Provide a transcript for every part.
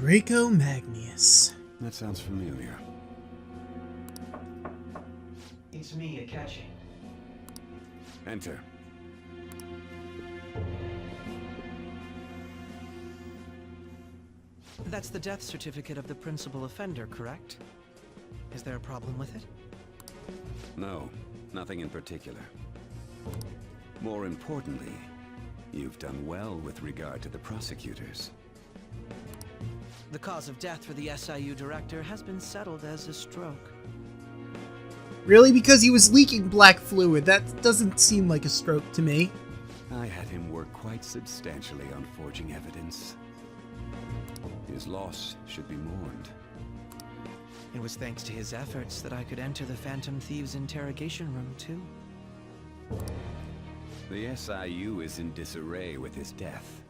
Draco Magnius. That sounds familiar. It's me, Akechi. Enter. That's the death certificate of the principal offender, correct? Is there a problem with it? No, nothing in particular. More importantly, you've done well with regard to the prosecutors. The cause of death for the SIU director has been settled as a stroke. Really? Because he was leaking black fluid? That doesn't seem like a stroke to me. I had him work quite substantially on forging evidence. His loss should be mourned. It was thanks to his efforts that I could enter the Phantom Thieves' interrogation room, too. The SIU is in disarray with his death.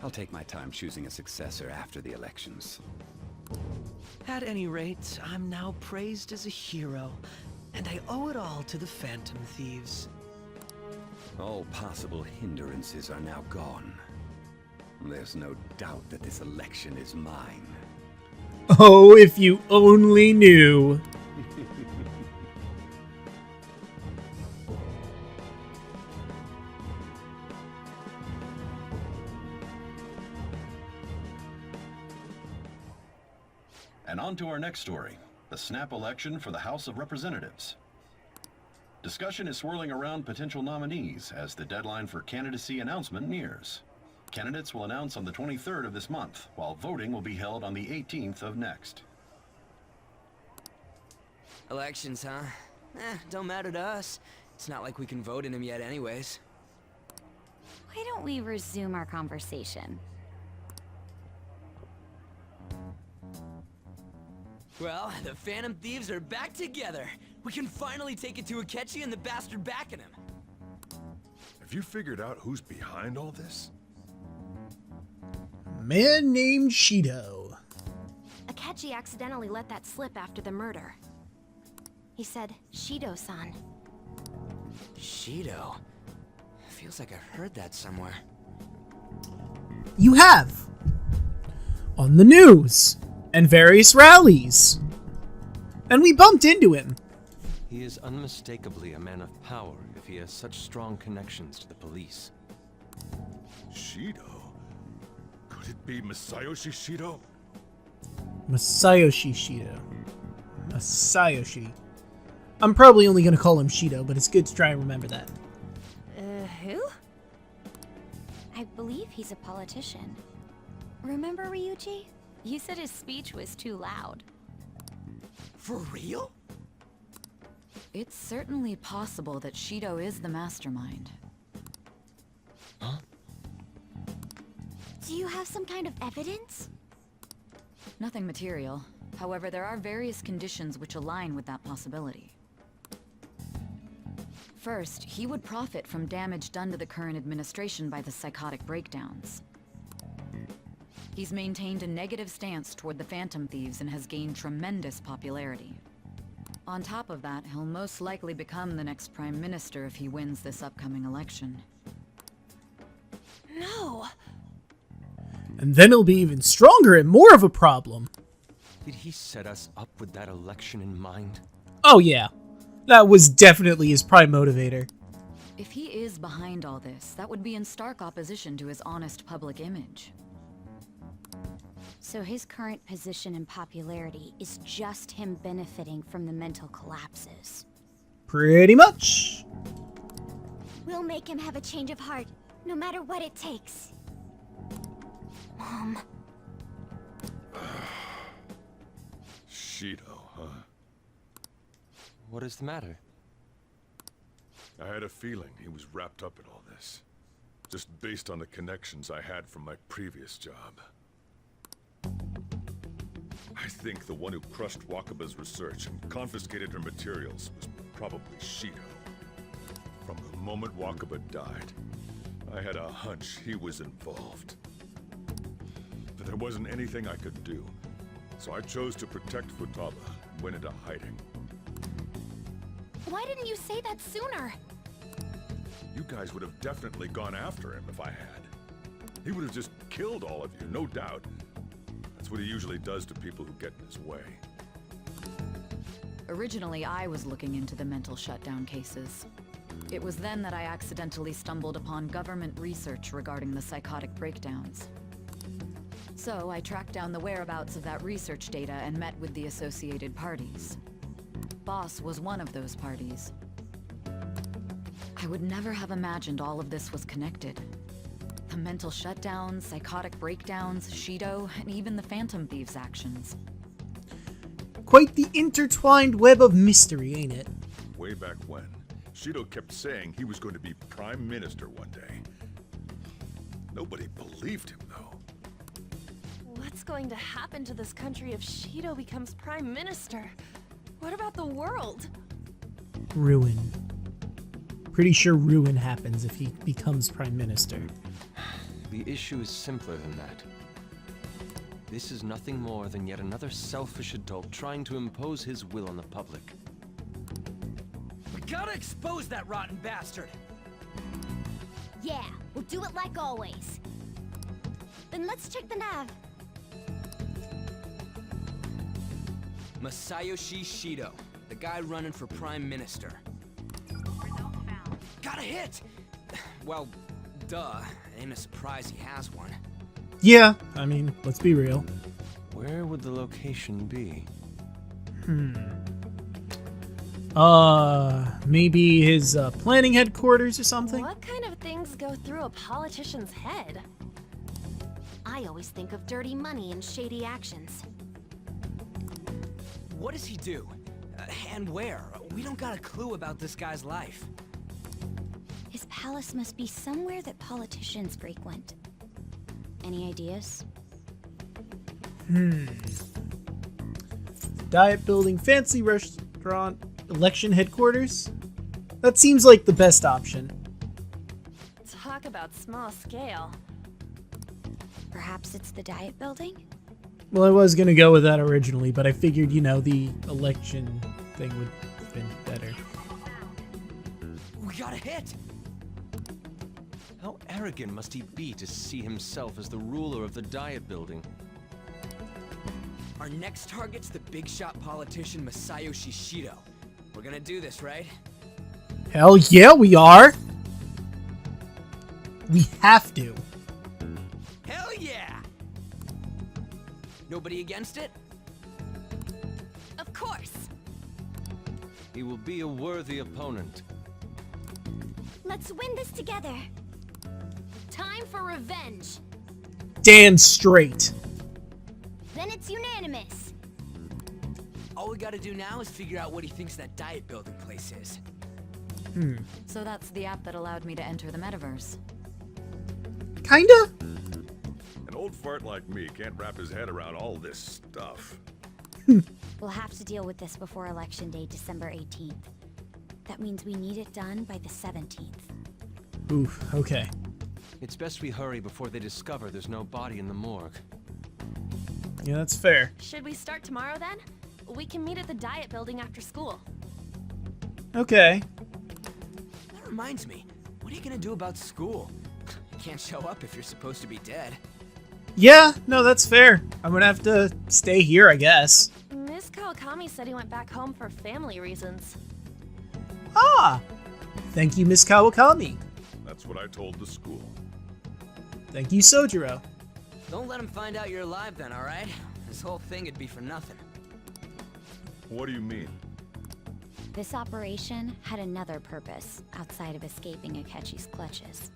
I'll take my time choosing a successor after the elections. At any rate, I'm now praised as a hero, and I owe it all to the Phantom Thieves. All possible hindrances are now gone. There's no doubt that this election is mine. Oh, if you only knew. And on to our next story, the snap election for the House of Representatives. Discussion is swirling around potential nominees as the deadline for candidacy announcement nears. Candidates will announce on the 23rd of this month, while voting will be held on the 18th of next. Elections, huh? Don't matter to us. It's not like we can vote in them yet anyways. Why don't we resume our conversation? Well, the Phantom Thieves are back together. We can finally take it to Akechi and the bastard backing him. Have you figured out who's behind all this? A man named Shido. Akechi accidentally let that slip after the murder. He said, Shido-san. Shido? Feels like I heard that somewhere. You have. On the news. And various rallies. And we bumped into him. He is unmistakably a man of power if he has such strong connections to the police. Shido? Could it be Masayoshi Shido? Masayoshi Shido. Masayoshi. I'm probably only going to call him Shido, but it's good to try and remember that. Who? I believe he's a politician. Remember Ryuji? You said his speech was too loud. For real? It's certainly possible that Shido is the mastermind. Huh? Do you have some kind of evidence? Nothing material. However, there are various conditions which align with that possibility. First, he would profit from damage done to the current administration by the psychotic breakdowns. He's maintained a negative stance toward the Phantom Thieves and has gained tremendous popularity. On top of that, he'll most likely become the next Prime Minister if he wins this upcoming election. No! And then he'll be even stronger and more of a problem. Did he set us up with that election in mind? Oh yeah. That was definitely his prime motivator. If he is behind all this, that would be in stark opposition to his honest public image. So his current position and popularity is just him benefiting from the mental collapses. Pretty much. We'll make him have a change of heart, no matter what it takes. Mom. Shido, huh? What is the matter? I had a feeling he was wrapped up in all this. Just based on the connections I had from my previous job. I think the one who crushed Wakaba's research and confiscated her materials was probably Shido. From the moment Wakaba died, I had a hunch he was involved. But there wasn't anything I could do, so I chose to protect Futaba and went into hiding. Why didn't you say that sooner? You guys would have definitely gone after him if I had. He would have just killed all of you, no doubt. what he usually does to people who get in his way. Originally, I was looking into the mental shutdown cases. It was then that I accidentally stumbled upon government research regarding the psychotic breakdowns. So I tracked down the whereabouts of that research data and met with the associated parties. Boss was one of those parties. I would never have imagined all of this was connected. The mental shutdowns, psychotic breakdowns, Shido, and even the Phantom Thieves' actions. Quite the intertwined web of mystery, ain't it? Way back when, Shido kept saying he was going to be Prime Minister one day. Nobody believed him, though. What's going to happen to this country if Shido becomes Prime Minister? What about the world? Ruin. Pretty sure ruin happens if he becomes Prime Minister. The issue is simpler than that. This is nothing more than yet another selfish adult trying to impose his will on the public. We gotta expose that rotten bastard! Yeah, we'll do it like always. Then let's check the nav. Masayoshi Shido, the guy running for Prime Minister. Got a hit! Well, duh. Ain't a surprise he has one. Yeah, I mean, let's be real. Where would the location be? Maybe his planning headquarters or something? What kind of things go through a politician's head? I always think of dirty money and shady actions. What does he do? And where? We don't got a clue about this guy's life. His palace must be somewhere that politicians frequent. Any ideas? Diet building, fancy restaurant, election headquarters? That seems like the best option. Talk about small scale. Perhaps it's the diet building? Well, I was gonna go with that originally, but I figured, you know, the election thing would have been better. We got a hit! How arrogant must he be to see himself as the ruler of the Diet Building? Our next target's the big shot politician Masayoshi Shido. We're gonna do this, right? Hell yeah, we are! We have to. Hell yeah! Nobody against it? Of course. He will be a worthy opponent. Let's win this together. Time for revenge. Damn straight. Then it's unanimous. All we gotta do now is figure out what he thinks that diet building place is. So that's the app that allowed me to enter the metaverse. Kinda? An old fart like me can't wrap his head around all this stuff. We'll have to deal with this before Election Day, December 18th. That means we need it done by the 17th. Oof, okay. It's best we hurry before they discover there's no body in the morgue. Yeah, that's fair. Should we start tomorrow then? We can meet at the diet building after school. Okay. That reminds me, what are you gonna do about school? You can't show up if you're supposed to be dead. Yeah, no, that's fair. I'm gonna have to stay here, I guess. Miss Kawakami said he went back home for family reasons. Ah! Thank you, Miss Kawakami. That's what I told the school. Thank you, Sojiro. Don't let him find out you're alive then, alright? This whole thing would be for nothing. What do you mean? This operation had another purpose outside of escaping Akechi's clutches.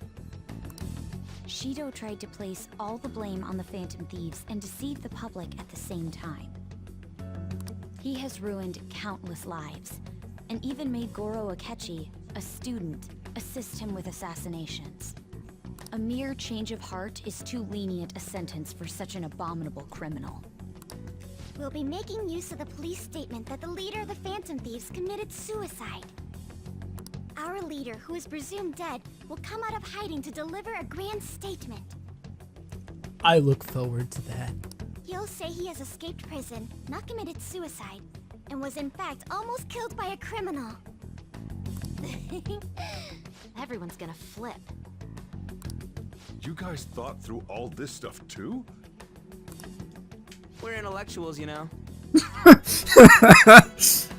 Shido tried to place all the blame on the Phantom Thieves and deceive the public at the same time. He has ruined countless lives, and even made Goro Akechi, a student, assist him with assassinations. A mere change of heart is too lenient a sentence for such an abominable criminal. We'll be making use of the police statement that the leader of the Phantom Thieves committed suicide. Our leader, who is presumed dead, will come out of hiding to deliver a grand statement. I look forward to that. He'll say he has escaped prison, not committed suicide, and was in fact almost killed by a criminal. Everyone's gonna flip. You guys thought through all this stuff too? We're intellectuals, you know.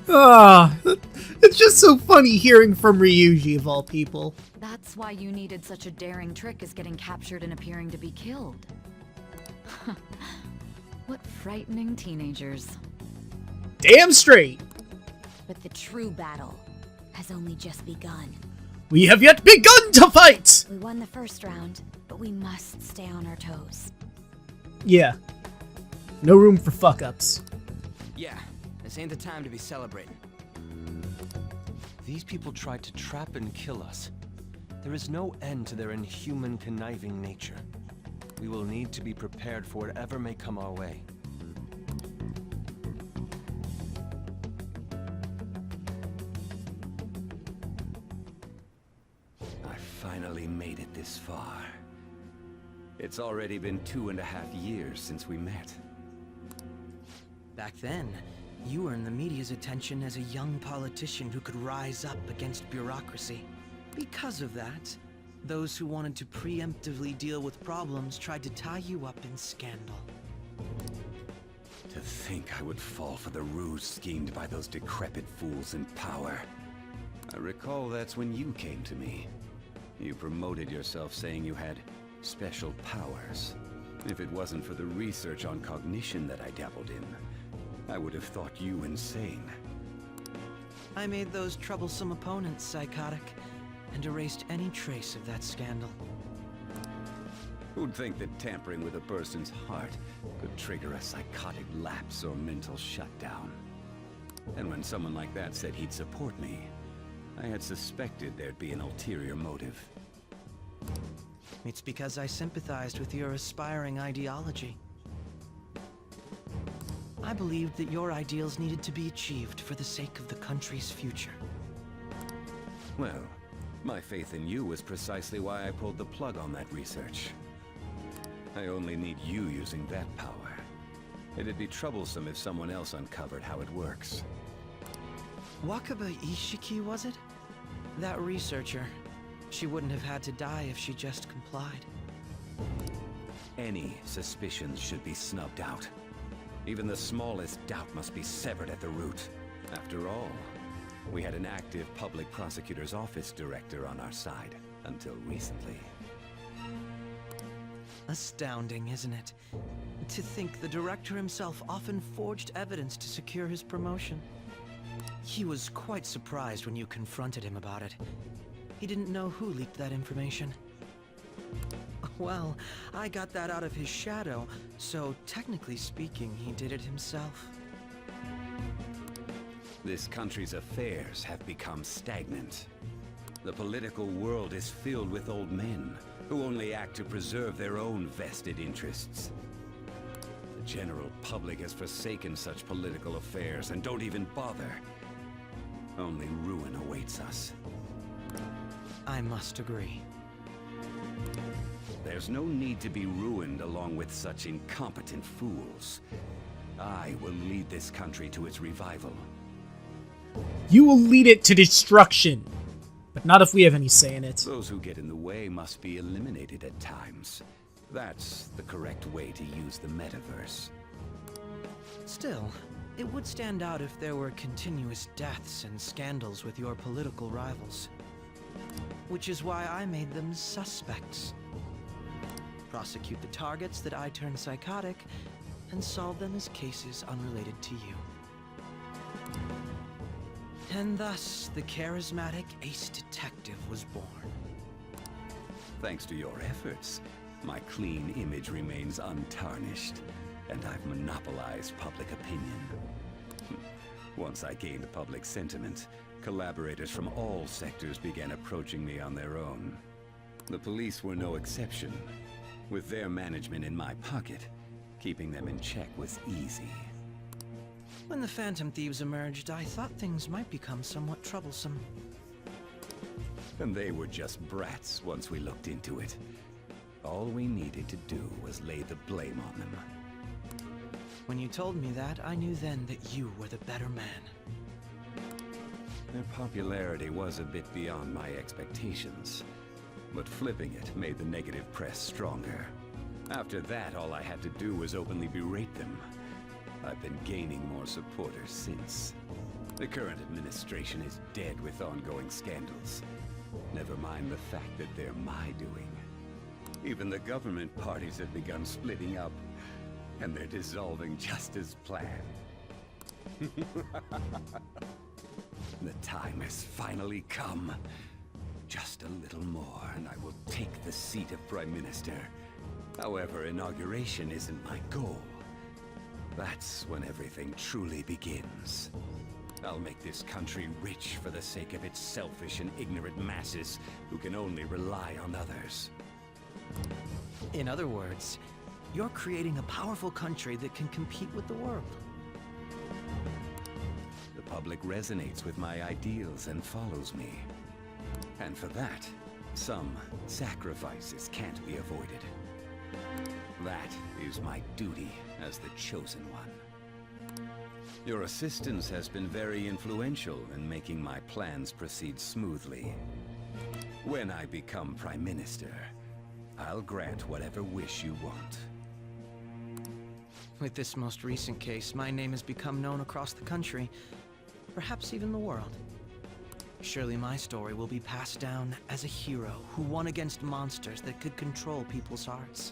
Ah, it's just so funny hearing from Ryuji of all people. That's why you needed such a daring trick as getting captured and appearing to be killed. What frightening teenagers. Damn straight! But the true battle has only just begun. We have yet begun to fight! We won the first round, but we must stay on our toes. Yeah. No room for fuck-ups. Yeah, this ain't the time to be celebrating. These people tried to trap and kill us. There is no end to their inhuman, conniving nature. We will need to be prepared for whatever may come our way. I finally made it this far. It's already been 2.5 years since we met. Back then, you earned the media's attention as a young politician who could rise up against bureaucracy. Because of that, those who wanted to preemptively deal with problems tried to tie you up in scandal. To think I would fall for the ruse schemed by those decrepit fools in power. I recall that's when you came to me. You promoted yourself saying you had special powers. If it wasn't for the research on cognition that I dabbled in, I would have thought you insane. I made those troublesome opponents psychotic, and erased any trace of that scandal. Who'd think that tampering with a person's heart could trigger a psychotic lapse or mental shutdown? And when someone like that said he'd support me, I had suspected there'd be an ulterior motive. It's because I sympathized with your aspiring ideology. I believed that your ideals needed to be achieved for the sake of the country's future. Well, my faith in you was precisely why I pulled the plug on that research. I only need you using that power. It'd be troublesome if someone else uncovered how it works. Wakaba Ishiki, was it? That researcher. She wouldn't have had to die if she just complied. Any suspicions should be snubbed out. Even the smallest doubt must be severed at the root. After all, we had an active public prosecutor's office director on our side, until recently. Astounding, isn't it? To think the director himself often forged evidence to secure his promotion. He was quite surprised when you confronted him about it. He didn't know who leaked that information. Well, I got that out of his shadow, so technically speaking, he did it himself. This country's affairs have become stagnant. The political world is filled with old men who only act to preserve their own vested interests. The general public has forsaken such political affairs and don't even bother. Only ruin awaits us. I must agree. There's no need to be ruined along with such incompetent fools. I will lead this country to its revival. You will lead it to destruction. But not if we have any say in it. Those who get in the way must be eliminated at times. That's the correct way to use the metaverse. Still, it would stand out if there were continuous deaths and scandals with your political rivals. Which is why I made them suspects. Prosecute the targets that I turned psychotic, and solve them as cases unrelated to you. And thus, the charismatic ace detective was born. Thanks to your efforts, my clean image remains untarnished, and I've monopolized public opinion. Once I gained public sentiment, collaborators from all sectors began approaching me on their own. The police were no exception. With their management in my pocket, keeping them in check was easy. When the Phantom Thieves emerged, I thought things might become somewhat troublesome. And they were just brats once we looked into it. All we needed to do was lay the blame on them. When you told me that, I knew then that you were the better man. Their popularity was a bit beyond my expectations, but flipping it made the negative press stronger. After that, all I had to do was openly berate them, I've been gaining more supporters since. The current administration is dead with ongoing scandals. Never mind the fact that they're my doing. Even the government parties have begun splitting up, and they're dissolving just as planned. The time has finally come. Just a little more, and I will take the seat of Prime Minister. However, inauguration isn't my goal. That's when everything truly begins. I'll make this country rich for the sake of its selfish and ignorant masses who can only rely on others. In other words, you're creating a powerful country that can compete with the world. The public resonates with my ideals and follows me. And for that, some sacrifices can't be avoided. That is my duty as the chosen one. Your assistance has been very influential in making my plans proceed smoothly. When I become Prime Minister, I'll grant whatever wish you want. With this most recent case, my name has become known across the country, perhaps even the world. Surely my story will be passed down as a hero who won against monsters that could control people's hearts.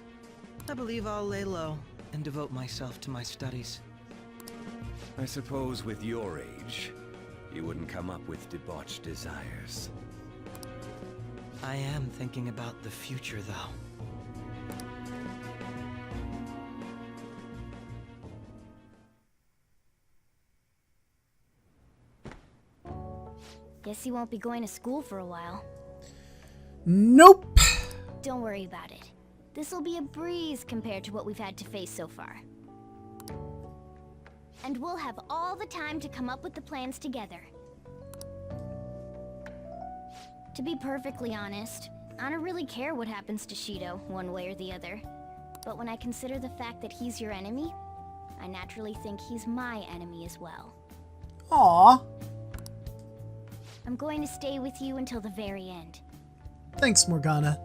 I believe I'll lay low and devote myself to my studies. I suppose with your age, you wouldn't come up with debauched desires. I am thinking about the future, though. Guess you won't be going to school for a while. Nope. Don't worry about it. This'll be a breeze compared to what we've had to face so far. And we'll have all the time to come up with the plans together. To be perfectly honest, I don't really care what happens to Shido, one way or the other. But when I consider the fact that he's your enemy, I naturally think he's my enemy as well. Aww. I'm going to stay with you until the very end. Thanks, Morgana.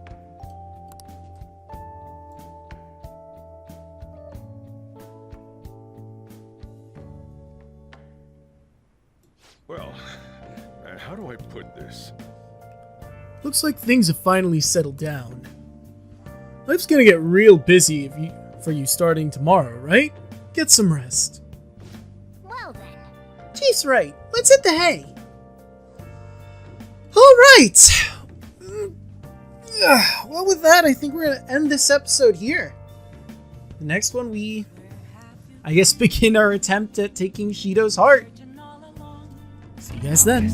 Well, how do I put this? Looks like things have finally settled down. Life's gonna get real busy for you starting tomorrow, right? Get some rest. Well then. Chief's right. Let's hit the hay. Alright! Well, with that, I think we're going to end this episode here. The next one, we, I guess, begin our attempt at taking Shido's heart. See you guys then.